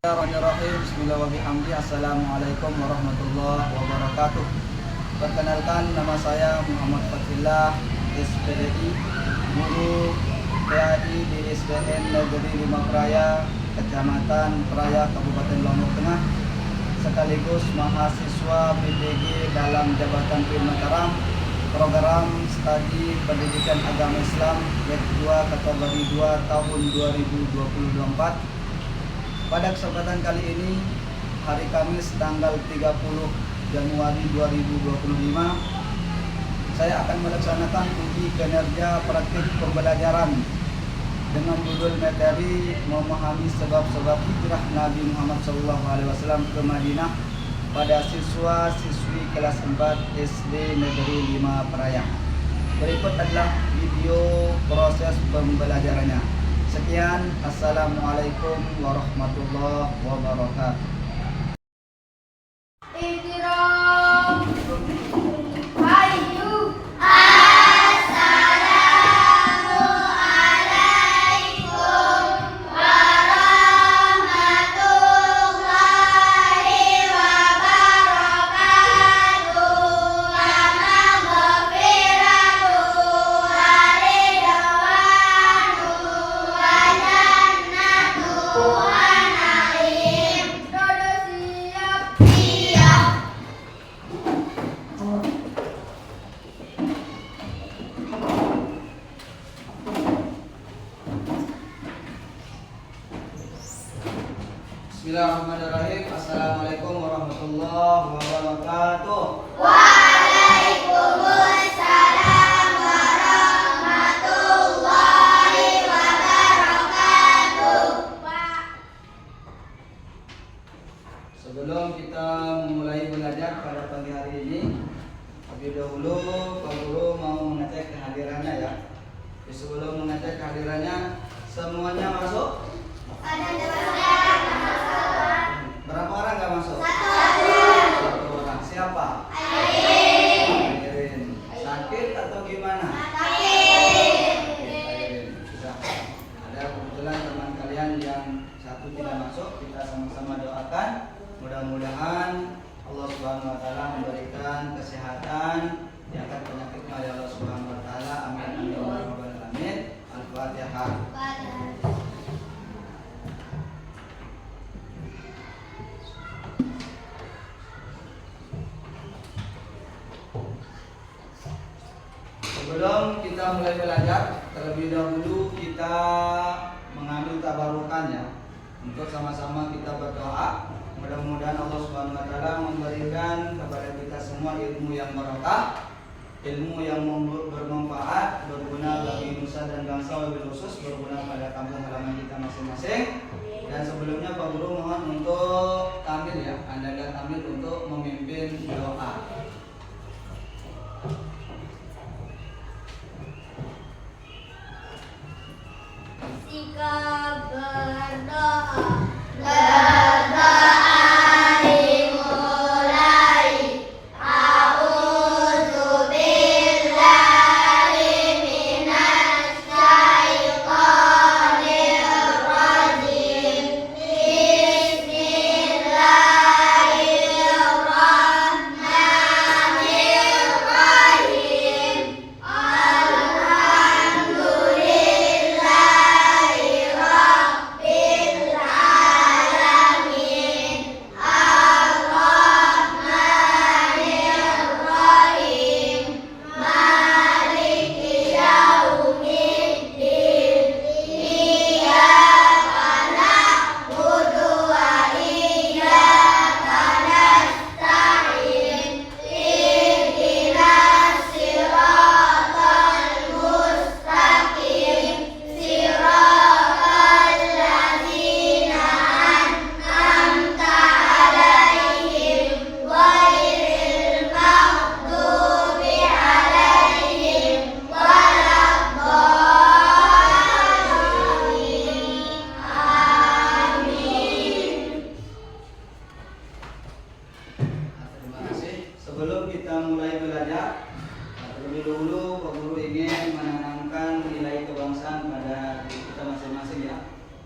Bismillahirrahmanirrahim. Bismillahirrahmanirrahim. Assalamualaikum warahmatullahi wabarakatuh. Perkenalkan, nama saya Muhammad Fathillah, SPDI, guru PAI di SDN Negeri 5 Praya, Kecamatan Praya, Kabupaten Lombok Tengah, sekaligus mahasiswa PDG dalam Jabatan PIN Mataram, program studi pendidikan agama Islam batch 2 kategori 2 tahun 2024. Pada kesempatan kali ini, hari Kamis tanggal 30 Januari 2025, saya akan melaksanakan uji kinerja praktik pembelajaran dengan judul materi memahami sebab-sebab hijrah Nabi Muhammad SAW ke Madinah pada siswa-siswi kelas 4 SD Negeri 5 Praya. Berikut adalah video proses pembelajarannya. Sekian, assalamualaikum warahmatullahi wabarakatuh. Bismillahirrahmanirrahim. Assalamualaikum warahmatullahi wabarakatuh. Waalaikumsalam warahmatullahi wabarakatuh. Sebelum kita memulai belajar pada pagi hari ini, lebih dahulu Pak Guru mau mengecek kehadirannya ya. Sebelum mengecek kehadirannya, semuanya masuk? Berapa orang nggak masuk? Satu orang. Siapa? Airin. Sakit atau gimana? Airin. Sudah. Ada kebetulan teman kalian yang satu tidak masuk, kita sama-sama doakan. Mudah-mudahan Allah Subhanahu Wa Taala memberikan kesehatan, diangkat penyakitnya oleh Allah Subhanahu Wa Taala. Amin amin ya rabbal alamin. Al-Fatihah. Sebelum kita mulai belajar, terlebih dahulu kita mengambil tabarukannya untuk sama-sama kita berdoa. Mudah-mudahan Allah Subhanahu Wa Taala memberikan kepada kita semua ilmu yang barokah, ilmu yang bermanfaat, berguna bagi nusa dan bangsa, wabil khusus berguna pada kampung halaman kita masing-masing. Dan sebelumnya Pak Guru mohon untuk tampil ya, Anda dan tampil untuk memimpin doa. Jika berdoa dimulai, a'udzubillahi minasyaitonir rajim. Bismillahirrahmanirrahim.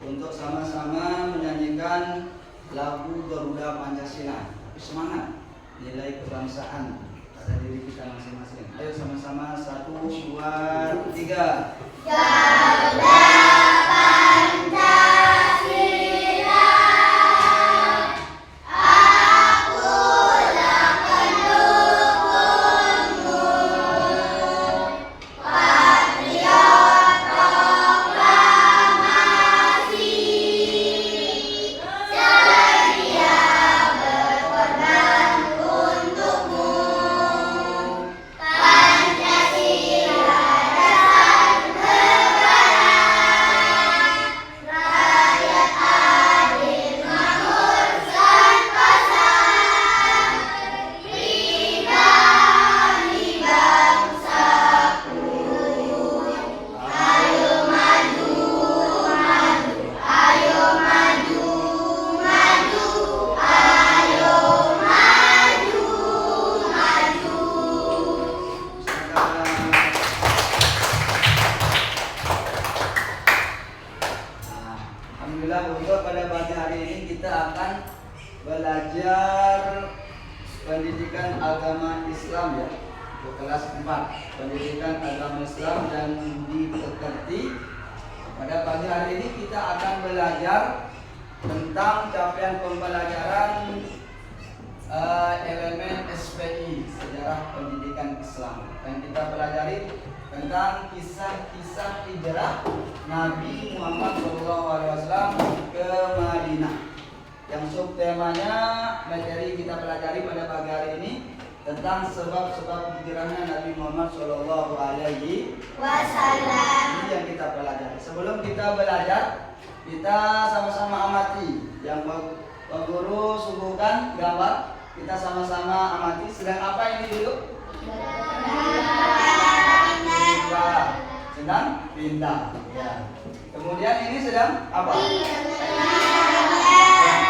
Untuk sama-sama menyanyikan lagu Garuda Pancasila. Semangat, nilai kebangsaan pada diri kita masing-masing. Ayo sama-sama 1, 2, 3. Garuda Pancasila, akulah pendukungmu, patriot proklamasi, sedia berkorban untukmu. Pancasila dasar kebenaran, rakyat adil makmur sentosa, pribadi bangsaku. Ayo maju, maju, ayo maju, maju, ayo maju, maju. Alhamdulillah, untuk pada pagi hari ini kita akan belajar pendidikan agama Islam ya, untuk kelas 4 pendidikan agama Islam dan dipekerti. Pada pagi hari ini kita akan belajar tentang capaian pembelajaran elemen SPI, sejarah pendidikan Islam, dan kita pelajari tentang kisah-kisah hijrah Nabi Muhammad SAW ke Madinah. Yang subtemanya materi kita pelajari pada pagi hari ini tentang sebab-sebab hijrahnya Nabi Muhammad SAW. Wassalam. Ini yang kita pelajari. Sebelum kita belajar, kita sama-sama amati. Yang Pak Guru suguhkan gambar, kita sama-sama amati. Sedang apa ini dulu? Sedang pindah. Ya. Kemudian ini sedang apa?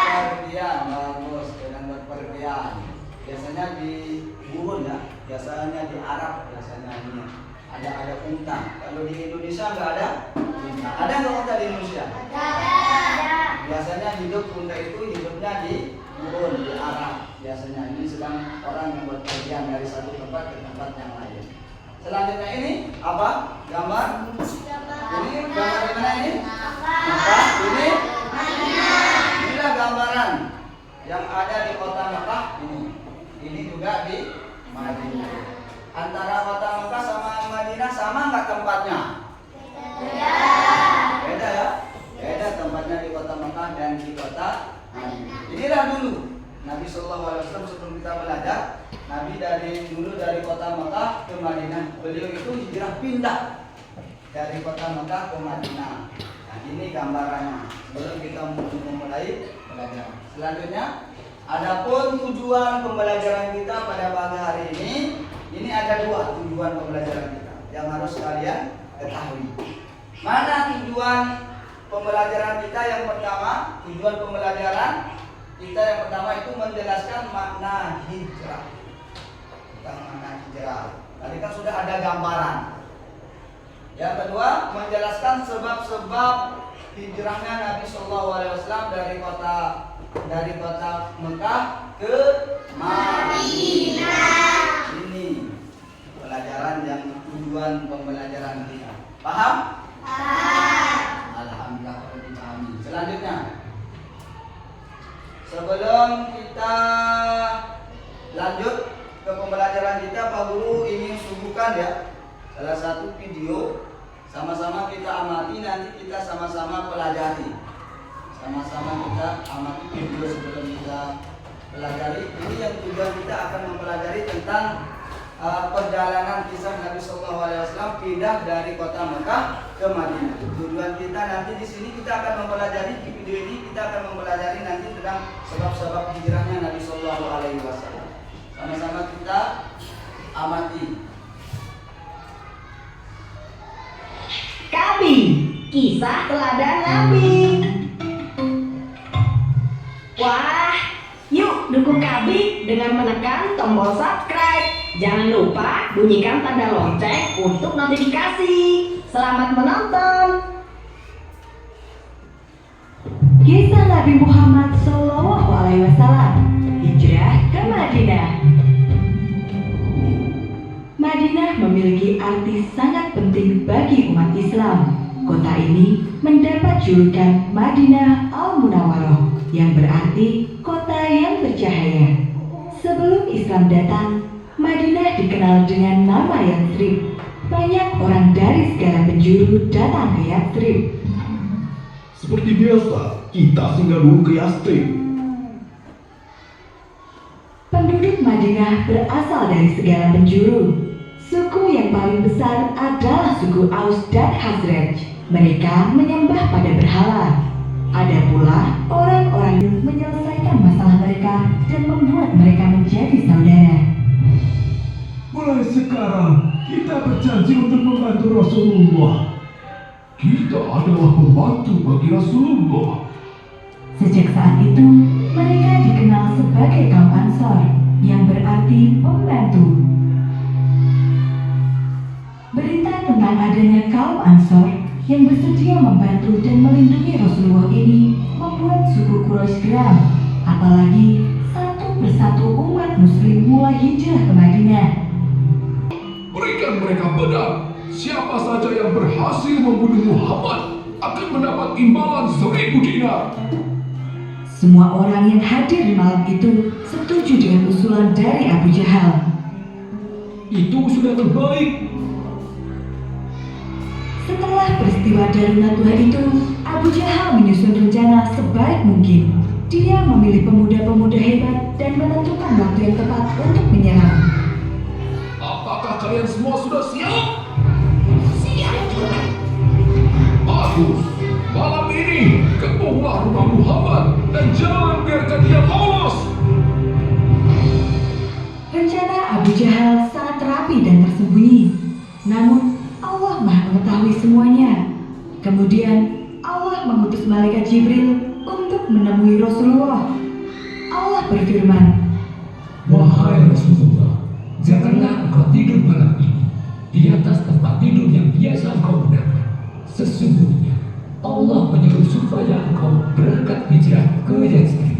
Berpergian. Bagus, sedang berpergian. Biasanya di Buhun ya, biasanya di Arab biasanya ini ada unta. Kalau di Indonesia nggak ada unta. Ada nggak unta di Indonesia? Biasanya hidup unta itu hidupnya di Buhun, di Arab. Biasanya ini sedang orang yang berpergian dari satu tempat ke tempat yang lain. Selanjutnya ini apa? Gambar. Ini gambar di mana ini? Mekah. Ini? Inilah gambaran yang ada di kota Mekah ini. Ini juga di Madinah. Antara kota Mekah sama Madinah sama nggak tempatnya? Beda ya? Beda tempatnya di kota Mekah dan di kota Madinah. Inilah dulu Nabi SAW sebelum kita belajar. Nabi dari kota Mekah ke Madinah. Beliau itu hijrah pindah dari kota Mekah ke Madinah. Nah, ini gambarannya sebelum kita memulai belajar. Selanjutnya, adapun tujuan pembelajaran kita pada pagi hari ini ada 2 tujuan pembelajaran kita yang harus kalian ketahui. Mana tujuan pembelajaran kita? Yang pertama, tujuan pembelajaran kita yang pertama itu menjelaskan makna hijrah. Tentang makna hijrah. Tadi kan sudah ada gambaran. Yang kedua, menjelaskan sebab-sebab hijrahnya Nabi SAW dari kota Mekah ke Madinah. Ini pelajaran yang tujuan pembelajaran kita. Paham? Paham. Alhamdulillah kalau dipahami. Selanjutnya, sebelum kita lanjut ke pembelajaran kita, Pak Guru ingin suguhkan ya salah satu video. Sama-sama kita amati, nanti kita sama-sama pelajari. Sama-sama kita amati video sebelum kita pelajari. Ini yang tujuan kita akan mempelajari tentang perjalanan kisah Nabi SAW pindah dari kota Mekah ke Madinah. Tujuan kita nanti di sini kita akan mempelajari, di video ini kita akan mempelajari nanti tentang sebab-sebab hijrahnya Nabi SAW. Sama-sama kita amati. Kami, kisah teladan Nabi. Wah, yuk dukung kami dengan menekan tombol subscribe. Jangan lupa bunyikan tanda lonceng untuk notifikasi. Selamat menonton. Kisah Nabi Muhammad SAW Madinah memiliki arti sangat penting bagi umat Islam. Kota ini mendapat julukan Madinah Al-Munawwarah yang berarti kota yang bercahaya. Sebelum Islam datang, Madinah dikenal dengan nama Yathrib. Banyak orang dari segala penjuru datang ke Yathrib. Seperti biasa, kita singgah dulu ke Yathrib. Penduduk Madinah berasal dari segala penjuru. Suku yang paling besar adalah suku Aus dan Khazraj. Mereka menyembah pada berhala. Ada pula orang-orang yang menyelesaikan masalah mereka dan membuat mereka menjadi saudara. Mulai sekarang, kita berjanji untuk membantu Rasulullah. Kita adalah pembantu bagi Rasulullah. Sejak saat itu, mereka dikenal sebagai kaum Ansor, yang berarti pembantu. Berita tentang adanya kaum Ansor yang bersedia membantu dan melindungi Rasulullah ini membuat suku Quraisy geram. Apalagi satu persatu umat muslim mulai hijrah ke Madinah. Berikan mereka pedang. Siapa saja yang berhasil membunuh Muhammad akan mendapat imbalan 1000 dinar. Semua orang yang hadir di malam itu setuju dengan usulan dari Abu Jahal. Itu sudah terbaik. Setelah peristiwa Darunatuha itu, Abu Jahal menyusun rencana sebaik mungkin. Dia memilih pemuda-pemuda hebat dan menentukan waktu yang tepat untuk menyerang. Apakah kalian semua sudah siap? Siap. Bagus. Malam ini, kepunglah rumah Muhammad dan jangan biarkan dia lolos. Rencana Abu Jahal sangat rapi dan tersembunyi. Namun, Allah Maha mengetahui semuanya. Kemudian, Allah mengutus malaikat Jibril untuk menemui Rasulullah. Allah berfirman, Wahai Rasulullah, janganlah engkau tidur malam ini di atas tempat tidur yang biasa engkau gunakan. Sesungguhnya Allah menyuruh supaya engkau berangkat hijrah ke Yathrib.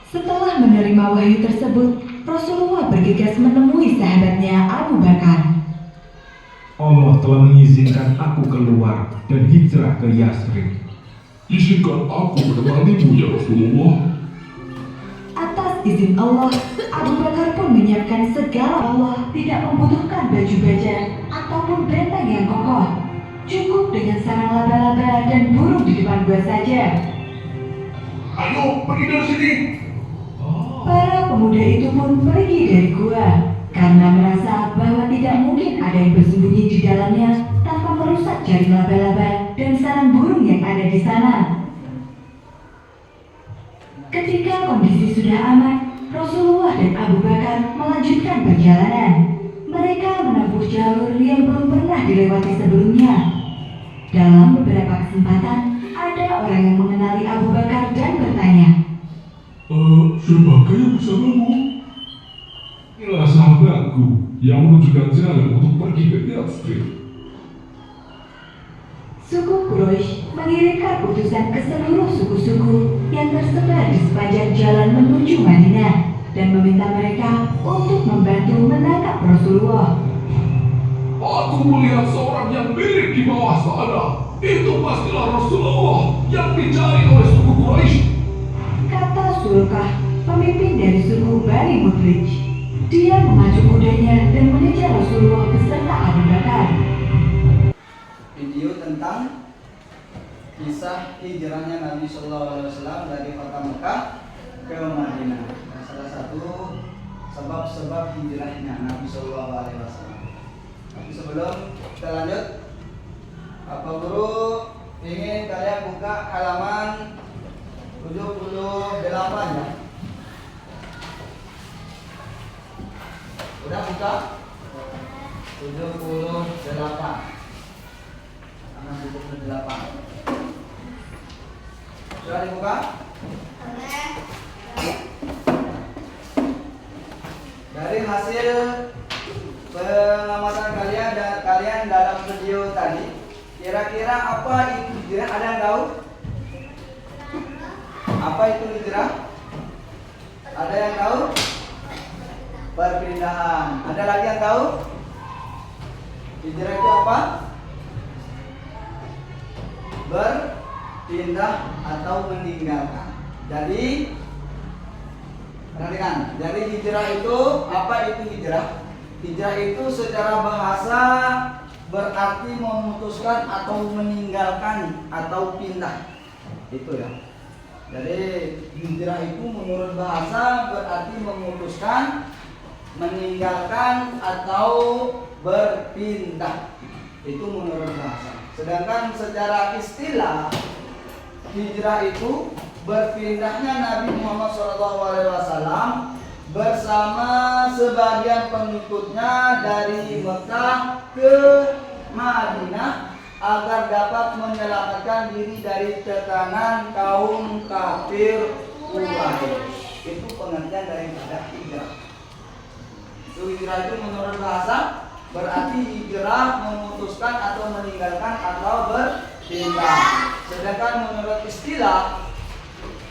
Setelah menerima wahyu tersebut, Rasulullah bergegas menemui sahabatnya Abu Bakar. Allah telah mengizinkan aku keluar dan hijrah ke Yathrib. Izinkan aku menemanimu ya Rasulullah. Atas izin Allah, Abu Bakar pun menyiapkan segala. Allah tidak membutuhkan baju baja ataupun benteng yang kokoh. Cukup dengan sarang laba-laba dan burung di depan gua saja. Ayo, pergi dari sini. Para pemuda itu pun pergi dari gua karena merasa bahwa tidak mungkin ada yang bersembunyi di dalamnya tanpa merusak jaring laba-laba dan sarang burung yang ada di sana. Ketika kondisi sudah aman, Rasulullah dan Abu Bakar melanjutkan perjalanan. Mereka menempuh jalur yang belum pernah dilewati sebelumnya. Dalam beberapa kesempatan, ada orang yang mengenali Abu Bakar dan bertanya, Siapakah yang bersamamu? Inilah sahabatku yang menunjukkan jalan untuk pergi ke Yathrib. Suku Quraisy mengirimkan utusan ke seluruh suku-suku yang tersebar di sepanjang jalan menuju Madinah dan meminta mereka untuk membantu menangkap Rasulullah. Aku melihat seorang yang mirip di bawah sana. Itu pastilah Rasulullah yang dicari oleh suku Quraisy. Kata Sulkah, pemimpin dari suku Bani Mudlij. Dia memacu kudanya dan mengejar Rasulullah beserta Abu Bakar. Video tentang kisah hijrahnya Nabi SAW dari kota Mekah ke Madinah. Nah, salah satu sebab-sebab hijrahnya Nabi SAW. Tapi sebelum kita lanjut, Bapak Guru ingin kalian buka halaman 78 ya. Udah buka? 78. Halaman 78. Sudah dibuka? Dari hasil pengamatan kalian dalam video tadi, kira-kira apa itu hijrah? Ada yang tahu? Apa itu hijrah? Ada yang tahu? Perpindahan. Ada lagi yang tahu? Hijrah itu apa? Berpindah atau meninggalkan. Jadi perhatikan, jadi hijrah itu apa itu hijrah? Hijrah itu secara bahasa berarti memutuskan atau meninggalkan atau pindah. Itu ya. Jadi hijrah itu menurut bahasa berarti memutuskan, meninggalkan atau berpindah. Itu menurut bahasa. Sedangkan secara istilah hijrah itu berpindahnya Nabi Muhammad SAW bersama sebagian pengikutnya dari Mekah ke Madinah agar dapat menyelamatkan diri dari tekanan kaum kafir Quraisy. Itu pengertian daripada hijrah. Itu hijrah itu menurut bahasa berarti hijrah memutuskan atau meninggalkan atau berpindah. Sedangkan menurut istilah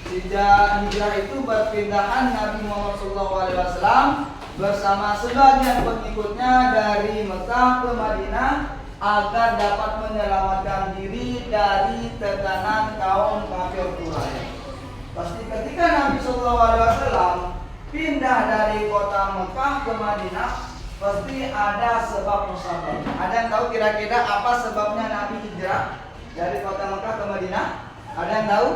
hijrah itu berpindahan Nabi Muhammad SAW bersama sebagian pengikutnya dari Mekah ke Madinah agar dapat menyelamatkan diri dari tekanan kaum kafir Quraisy. Pasti ketika Nabi SAW pindah dari kota Mekah ke Madinah, pasti ada sebab musabab. Ada yang tahu kira-kira apa sebabnya Nabi hijrah dari kota Mekah ke Madinah? Ada yang tahu?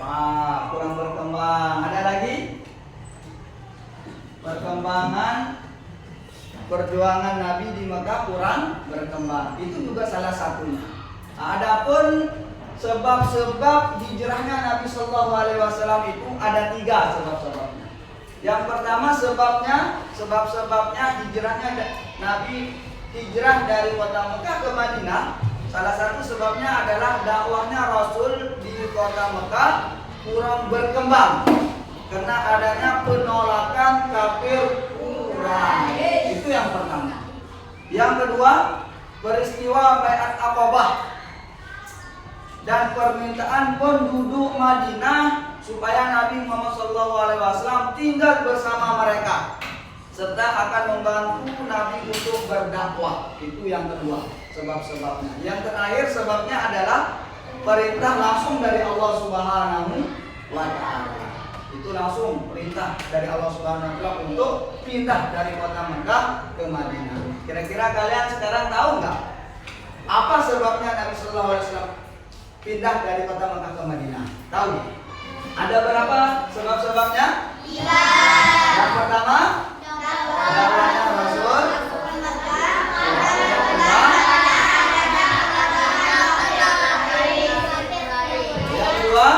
Wah, kurang berkembang. Ada lagi? Perkembangan perjuangan Nabi di Mekah kurang berkembang. Itu juga salah satunya. Adapun sebab-sebab hijrahnya Nabi SAW itu ada 3 sebab-sebabnya. Yang pertama sebabnya hijrahnya Nabi hijrah dari kota Mekah ke Madinah. Salah satu sebabnya adalah dakwahnya Rasul di kota Mekah kurang berkembang karena adanya penolakan kafir Quraisy. Itu yang pertama. Yang kedua, peristiwa Baiat Aqabah dan permintaan penduduk Madinah supaya Nabi Muhammad SAW tinggal bersama mereka serta akan membantu Nabi untuk berdakwah. Itu yang kedua sebab-sebabnya. Yang terakhir sebabnya adalah perintah langsung dari Allah Subhanahu wa Ta'ala. Itu langsung perintah dari Allah Subhanahu wa Ta'ala untuk pindah dari kota Mekah ke Madinah. Kira-kira kalian sekarang tahu nggak apa sebabnya Nabi SAW pindah dari kota Mekah ke Madinah? Tahu? Ada berapa sebab-sebabnya? 3. Yang pertama, dakwahnya Rasul. Yang kedua,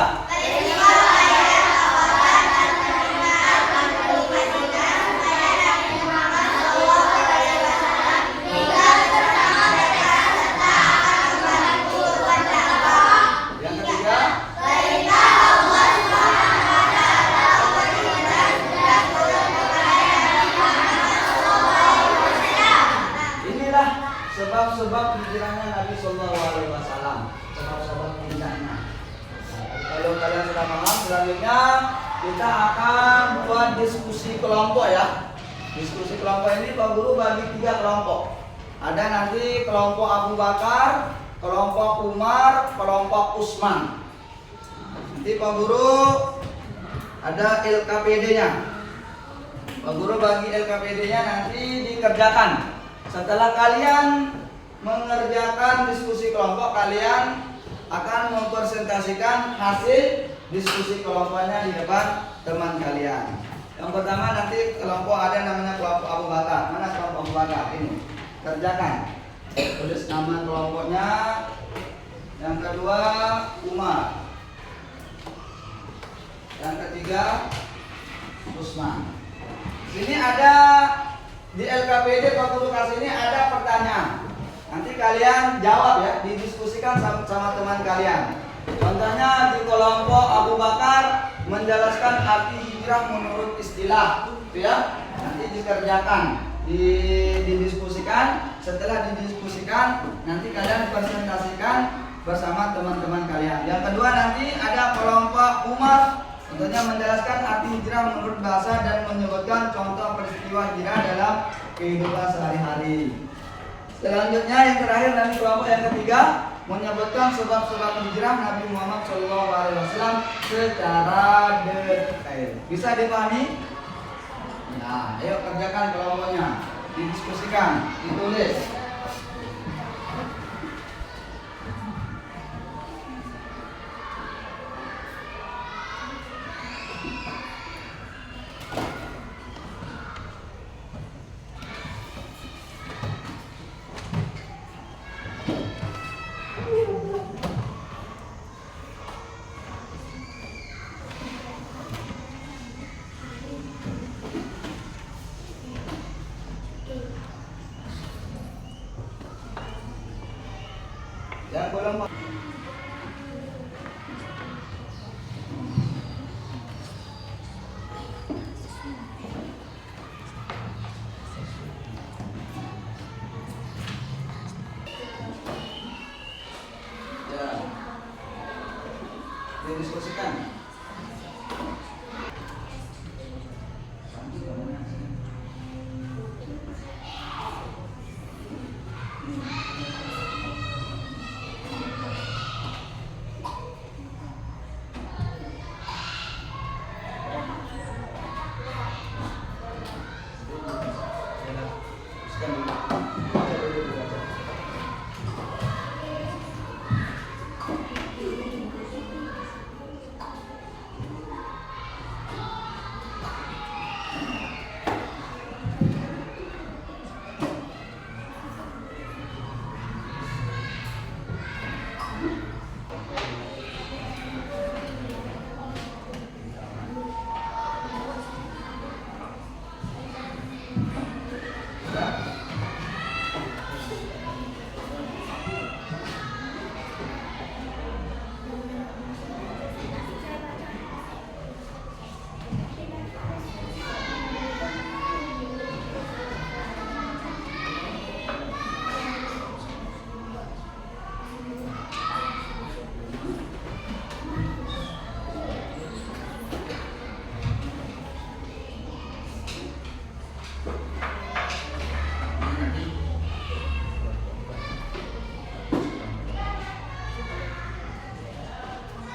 yang ketiga, inilah sebab-sebab hijrahnya Nabi SAW. Sebab-sebab hijrahnya. Kalau kalian sudah paham, selanjutnya kita akan buat diskusi kelompok ya. Diskusi kelompok ini Pak Guru bagi 3 kelompok. Ada nanti kelompok Abu Bakar, kelompok Umar, kelompok Utsman. Nanti Pak Guru ada LKPD-nya. Pak Guru bagi LKPD-nya nanti dikerjakan. Setelah kalian mengerjakan diskusi kelompok, kalian akan mempresentasikan hasil diskusi kelompoknya di depan teman kalian. Yang pertama nanti kelompok ada namanya kelompok Abu Bakar. Mana kelompok Abu Bakar? Ini. Kerjakan. Tulis nama kelompoknya. Yang kedua Umar. Yang ketiga Utsman. Sini ada di LKPD Pak Guru kasih ini ada pertanyaan. Nanti kalian jawab ya, didiskusikan sama teman kalian. Contohnya di kelompok Abu Bakar menjelaskan arti hijrah menurut istilah, gitu ya. Nanti dikerjakan, didiskusikan. Setelah didiskusikan, nanti kalian presentasikan bersama teman-teman kalian. Yang kedua nanti ada kelompok Umar, tentunya menjelaskan arti hijrah menurut bahasa dan menyebutkan contoh peristiwa hijrah dalam kehidupan sehari-hari. Selanjutnya yang terakhir nanti kelompok yang ketiga menyebutkan sebab-sebab hijrah Nabi Muhammad SAW secara detail. Bisa dipahami? Nah, ayo kerjakan kelompoknya, didiskusikan, ditulis. Yang belum ya, didiskusikan.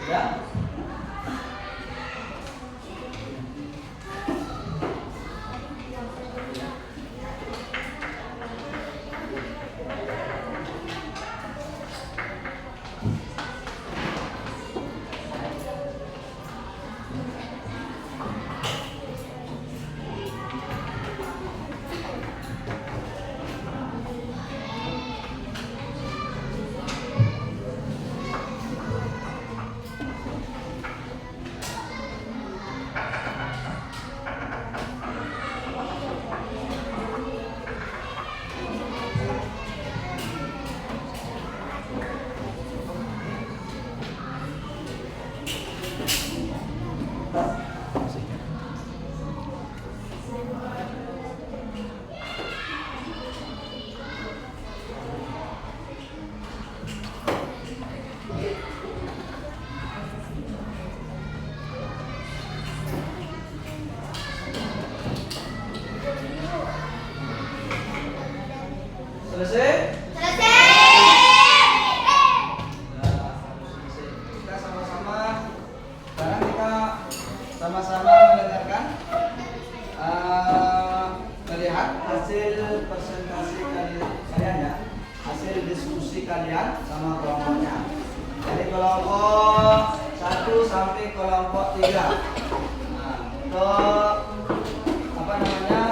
Ya. Selesai? Selesai. Nah, harus selesai. Kita sama-sama sekarang kita sama-sama mendengarkan melihat hasil presentasi kalian ya, hasil diskusi kalian sama kelompoknya. Dari kelompok 1 sampai kelompok 3. Nah, untuk apa namanya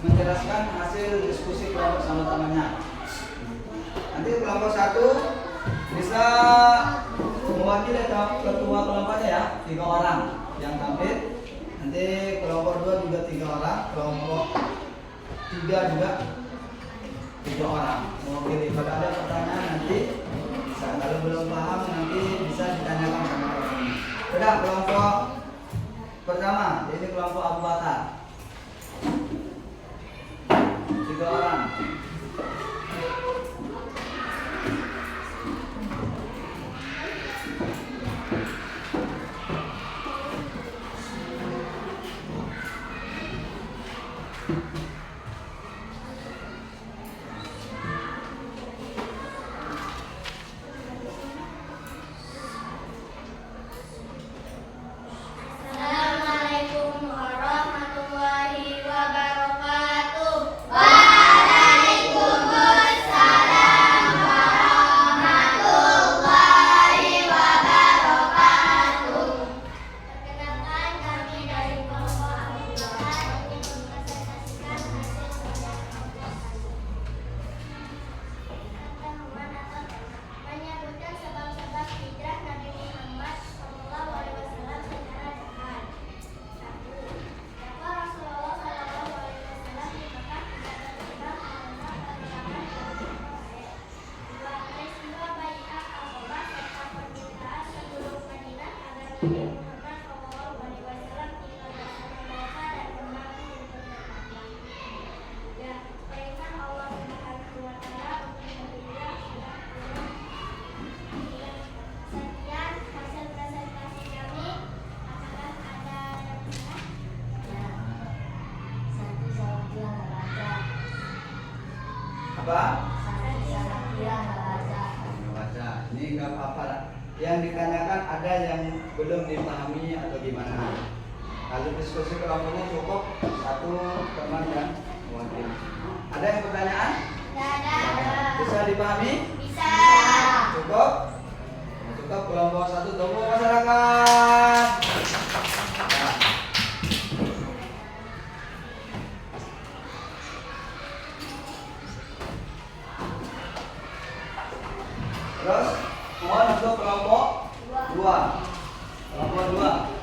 menjelaskan hasil diskusi kelompok sama-samanya. Nanti kelompok 1 bisa mewakili ketua kelompoknya ya, 3 orang yang tampil. Nanti kelompok 2 juga 3 orang, kelompok 3 juga 3 orang mewakili. Kalau ada pertanyaan nanti bisa, kalau belum paham nanti bisa ditanyakan sama orang. Sudah, kelompok pertama, ini kelompok Abu Bakar, 3 orang. Apa? Baca. Ini nggak apa-apa. Yang ditanyakan ada yang belum dipahami atau gimana? Kalau diskusi kelompoknya cukup satu teman dan mewakili. Ada yang pertanyaan? Bisa dipahami? Bisa. Cukup? Cukup kelompok satu tunggu masyarakat. Nah. Terus mohon untuk kelompok 2. Kelompok 2.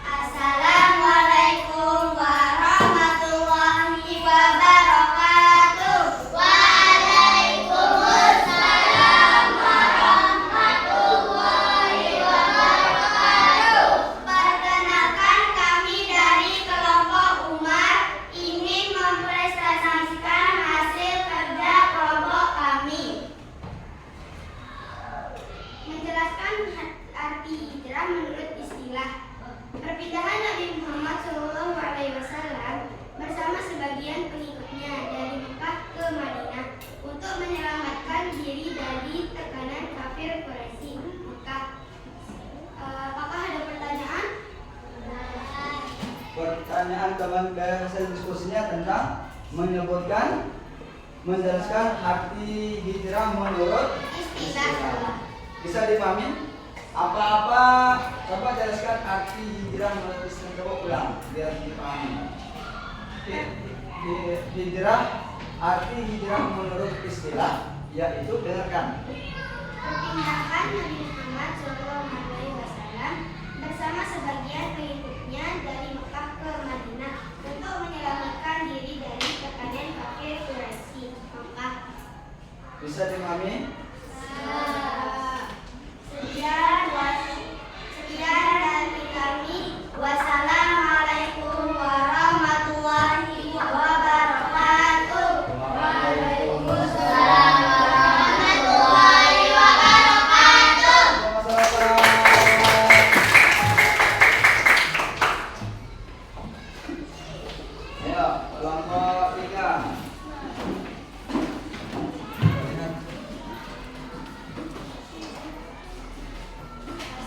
Assalamualaikum warahmatullahi wabarakatuh. Waalaikumsalam warahmatullahi wabarakatuh. Perkenalkan, kami dari kelompok Umar ingin mempresentasikan hasil kerja kelompok kami. Menjelaskan arti hijrah menurut istilah. Perpindahan Nabi Muhammad SAW bersama sebagian pengikutnya dari Mekah ke Madinah untuk menyelamatkan diri dari tekanan kafir Quraisy Mekah. Apakah ada pertanyaan? Pertanyaan teman hasil diskusinya tentang menjelaskan arti hijrah menurut Istilah. Bisa dipahami? Apa-apa? Coba jelaskan arti hijrah menurut istilah. Coba ulang biar dipahami. Hijrah, arti hijrah menurut istilah yaitu dengarkan. Perpindahan Nabi Muhammad SAW bersama sebagian pengikutnya dari Mekah ke Madinah untuk menyelamatkan diri dari tekanan kafir Quraisy Mekah. Bisa dipahami? Sekian dari kami. Wassalamualaikum warahmatullahi wabarakatuh. Waalaikumsalam warahmatullahi wabarakatuh. Ayo, kelompok 3.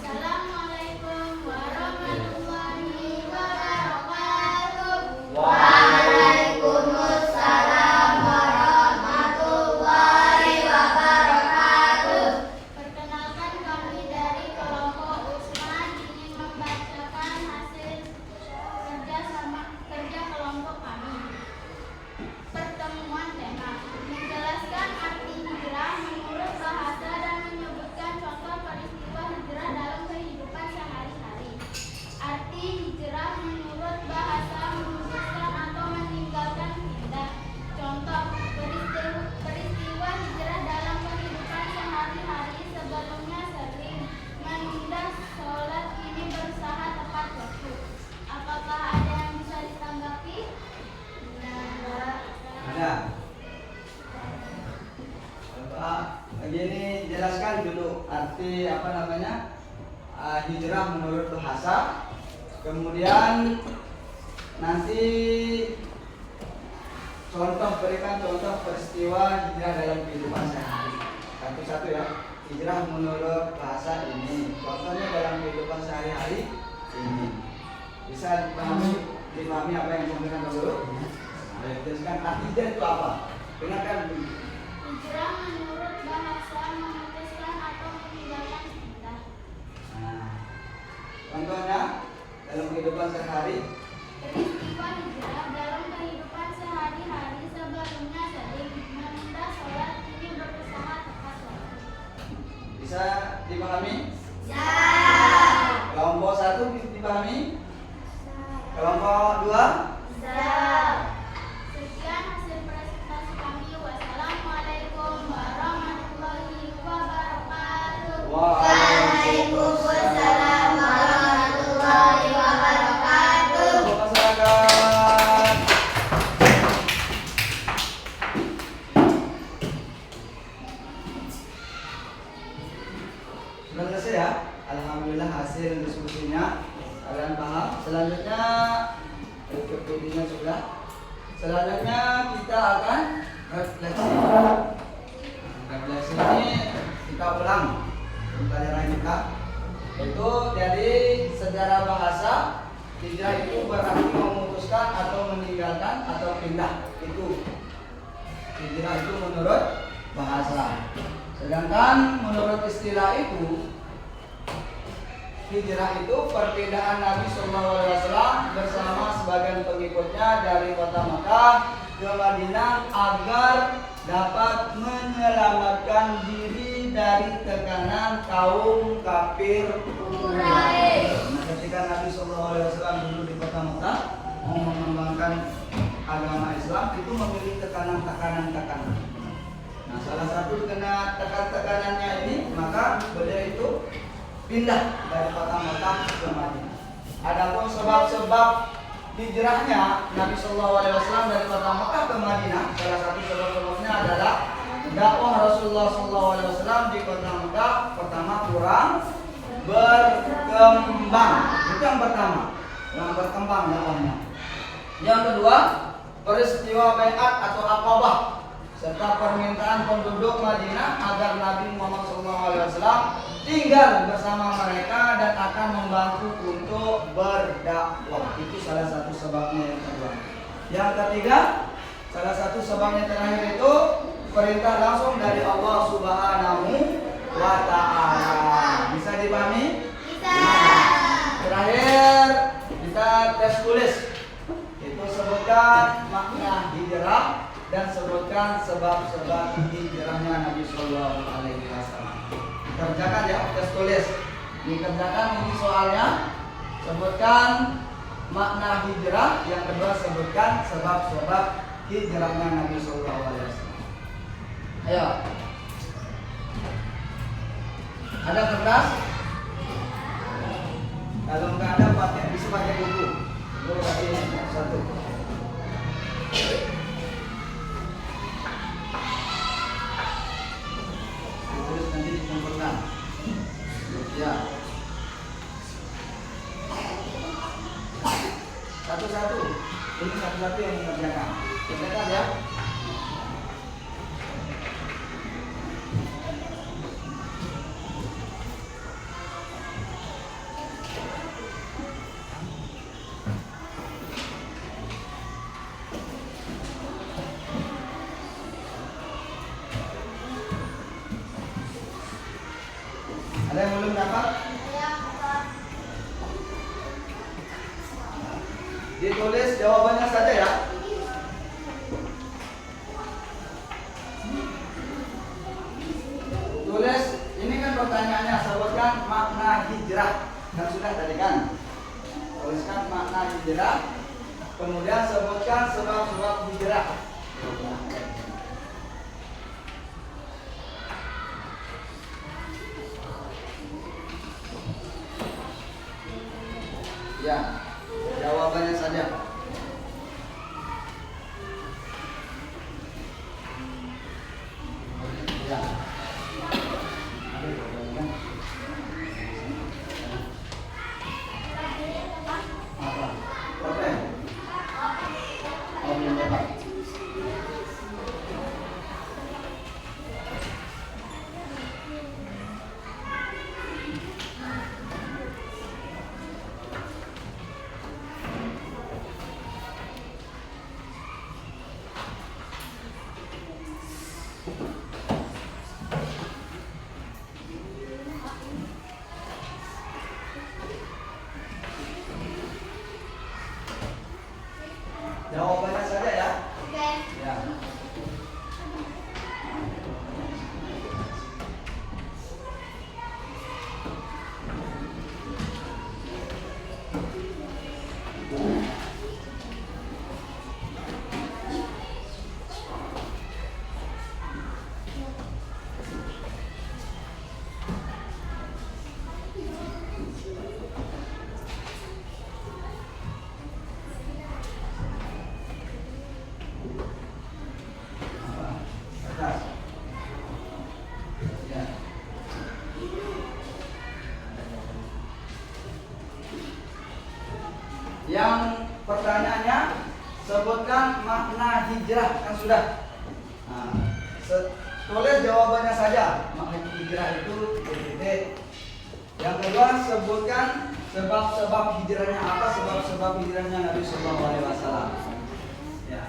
Assalamualaikum warahmatullahi wabarakatuh. Waalaikumsalam warahmatullahi wabarakatuh. Perkenalkan, kami dari kelompok Usman ingin membacakan hasil kerja kelompok kami. Pertemuan tema menjelaskan arti hijrah menurut bahasa dan menyebutkan contoh peristiwa hijrah dalam kehidupan sehari-hari. Arti hijrah menurut bahasa memutuskan atau meninggalkan pindah. Contoh peristiwa hijrah dalam kehidupan sehari-hari sebelumnya sering menunda sholat, kini berusaha tepat waktu. Apakah ada yang bisa ditanggapi? Ada. Begini, jelaskan dulu arti hijrah menurut bahasa. Kemudian nanti berikan contoh peristiwa hijrah dalam kehidupan sehari. Satu-satu ya. Hijrah menurut bahasa ini. Contohnya dalam kehidupan sehari-hari ini. Bisa dipahami apa yang diberikan dulu? Jelaskan arti hijrah itu apa? Dengarkan dulu. Hijrah menurut bahasa memutuskan atau meninggalkan pindah. Nah, contohnya dalam kehidupan sehari. Peristiwa hijrah dalam kehidupan sehari-hari sebelumnya sering menunda sholat, kini berusaha tepat waktu. Bisa dipahami? Ya. Kelompok 1 dipahami? Kelompok 2? Sekian hasil presentasi kami. Wassalamualaikum warahmatullahi wabarakatuh. Waalaikumsalam warahmatullahi wabarakatuh. Masyarakat. Sudah selesai ya? Alhamdulillah hasil diskusinya kalian paham. Selanjutnya PPT-nya sudah. Selanjutnya kita akan refleksi. Refleksi ini kita ulang pelajaran kita. Itu jadi secara bahasa hijrah itu berarti memutuskan atau meninggalkan atau pindah. Itu hijrah itu menurut bahasa. Sedangkan menurut istilah itu hijrah itu perpindahan Nabi SAW bersama sebagian pengikutnya dari kota Makkah ke Madinah agar dapat menyelamatkan diri dari tekanan kaum kafir Quraisy. Nah, ketika Nabi SAW dulu di kota Makkah mau mengembangkan agama Islam itu memiliki tekanan. Nah, salah satu kena tekanannya ini maka beliau itu pindah dari kota Makkah ke Madinah. Adapun sebab-sebab hijrahnya Nabi SAW dari kota Makkah ke Madinah, salah satu sebab-sebabnya adalah dakwah Rasulullah SAW di kota Makkah pertama kurang berkembang. Itu yang pertama, yang berkembang dakwahnya. Yang kedua, peristiwa baiat atau Aqabah serta permintaan penduduk Madinah agar Nabi Muhammad SAW tinggal bersama mereka dan akan membantu untuk berdakwah. Itu salah satu sebabnya yang kedua. Yang ketiga, salah satu sebabnya terakhir itu perintah langsung dari Allah Subhanahu wa Ta'ala. Bisa dipahami? Bisa. Terakhir kita tes tulis. Itu sebutkan makna hijrah dan sebutkan sebab-sebab hijrahnya Nabi Sallallahu Alaihi Wasallam. Kerjakan ya, tes tulis. Dikerjakan ini soalnya. Sebutkan makna hijrah. Yang kedua sebutkan sebab-sebab hijrahnya Nabi Sallallahu Alaihi Wasallam. Ayo. Ada kertas? Kalau nggak ada bisa pakai buku. Buku pakai satu. Terus nanti dikumpulkan. Ya. Satu-satu. Ini satu-satu yang mengerjakan. Kerjakan ya. Ada yang belum dapat? Ditulis jawabannya saja ya. Tulis, ini kan pertanyaannya, sebutkan makna hijrah. Kan sudah tadi kan? Tuliskan makna hijrah. Kemudian sebutkan sebab-sebab hijrah. Ya, jawabannya saja. Ya. Apa? Problem? Oh, belum dapat. sebutkan makna hijrah, kan sudah. Nah, tulis jawabannya saja. Makna hijrah itu titik. Yang kedua, sebutkan sebab-sebab hijrahnya apa, sebab-sebab hijrahnya Nabi Sallallahu Alaihi Wasallam. Ya.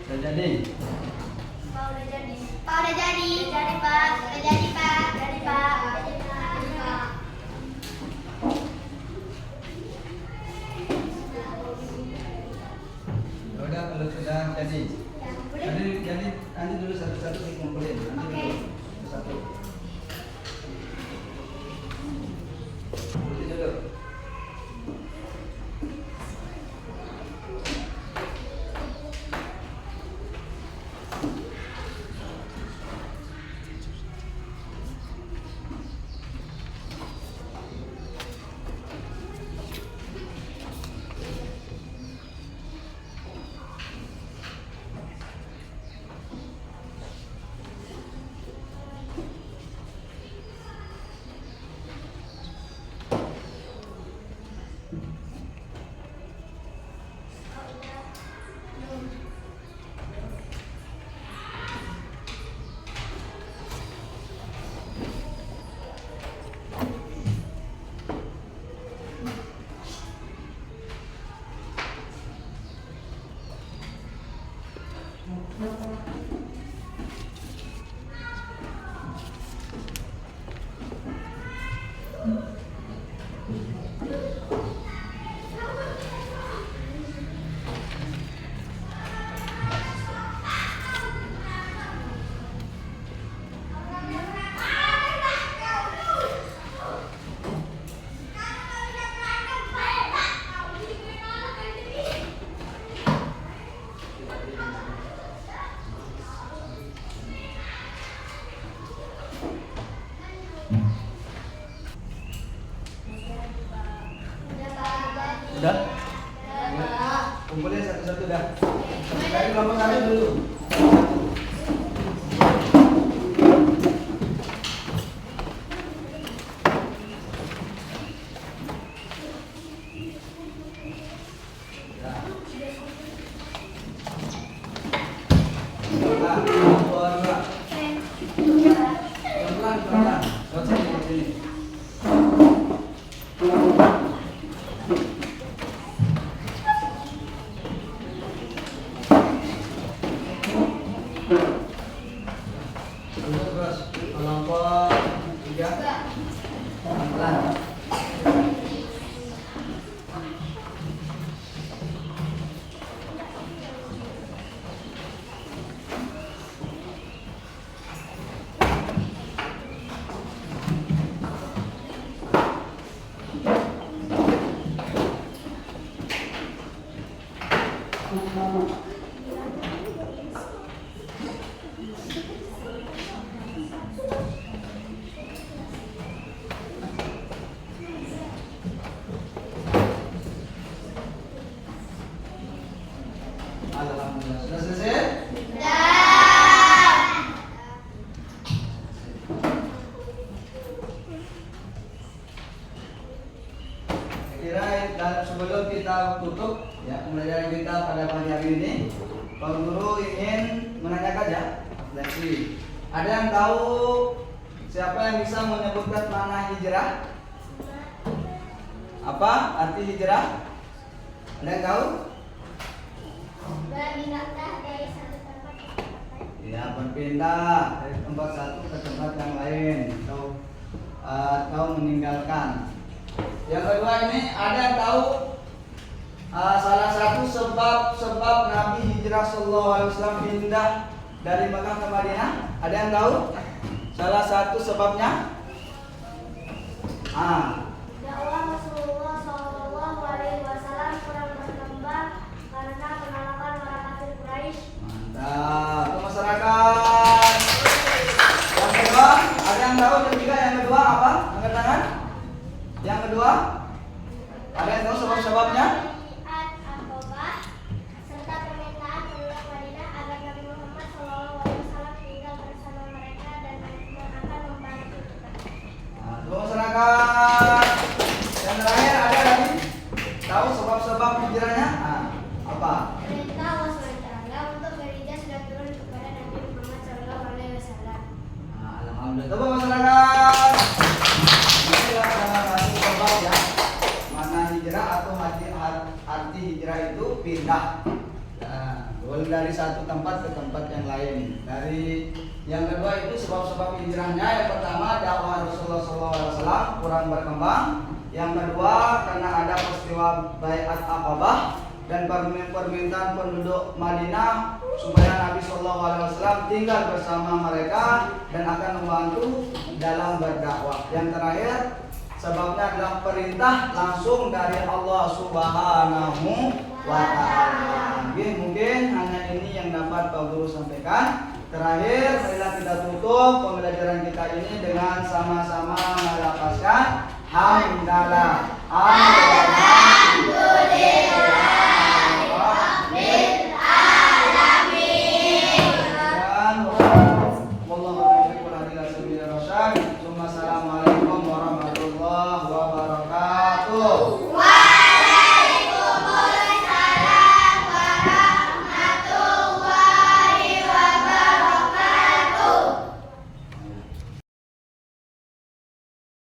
Sudah jadi. Pak udah jadi. Pak udah jadi. Udah jadi Pak. Udah jadi Pak. Jadi Pak. Jadi Pak. Ya udah, kalau sudah jadi. Nanti dulu satu-satu dikumpulin. Nanti dulu satu. Kumpulin dulu. dah. Dari kelompok 1 dulu. Alhamdulillah. Sudah selesai? Dan sebelum kita tutup ya pembelajaran kita pada pagi hari ini, Pak Guru ingin menanyakan ya, refleksi. Ada yang tahu siapa yang bisa menyebutkan makna hijrah? Apa arti hijrah? Ada yang tahu? Berpindah dari satu tempat ke tempat lain. Ya, berpindah dari tempat satu ke tempat yang lain atau meninggalkan. Yang kedua ini ada yang tahu salah satu sebab Nabi hijrah sallallahu alaihi wasallam pindah dari Mekah ke Madinah? Ada yang tahu? Salah satu sebabnya? Dakwah Rasulullah Shallallahu Alaihi Wasallam kurang berkembang karena penolakan orang kafir Quraisy. Mantap, ke masyarakat. Yang kedua, ada yang tahu? Yang ketiga, yang kedua apa? Angkat tangan. Yang kedua, ada yang tahu sebab-sebabnya? Aqabah serta permintaan penduduk Madinah agar Nabi Muhammad Shallallahu Alaihi Wasallam tinggal bersama mereka dan akan membantu kita. Nah, ke masyarakat. Yang terakhir ada lagi? Tahu sebab-sebab hijrahnya? Apa? Perintah Allah SWT untuk berhijrah sudah turun kepada Nabi Muhammad Shallallahu Alaihi Wasallam. Nah, alhamdulillah. Coba masyarakat. Ini adalah salah satu sebab ya. Mana hijrah atau arti hijrah itu pindah. Nah, boleh dari satu tempat ke tempat yang lain. Dari yang kedua itu sebab-sebab hijrahnya. Yang pertama dakwah Rasulullah SAW kurang berkembang. Yang kedua karena ada peristiwa Baiat Aqabah dan permintaan penduduk Madinah supaya Nabi SAW tinggal bersama mereka dan akan membantu dalam berdakwah. Yang terakhir sebabnya adalah perintah langsung dari Allah Subhanahu wa Ta'ala. Mungkin hanya ini yang dapat Pak Guru sampaikan. Terakhir, marilah kita tutup pembelajaran kita ini dengan sama-sama melafazkan hamdalah.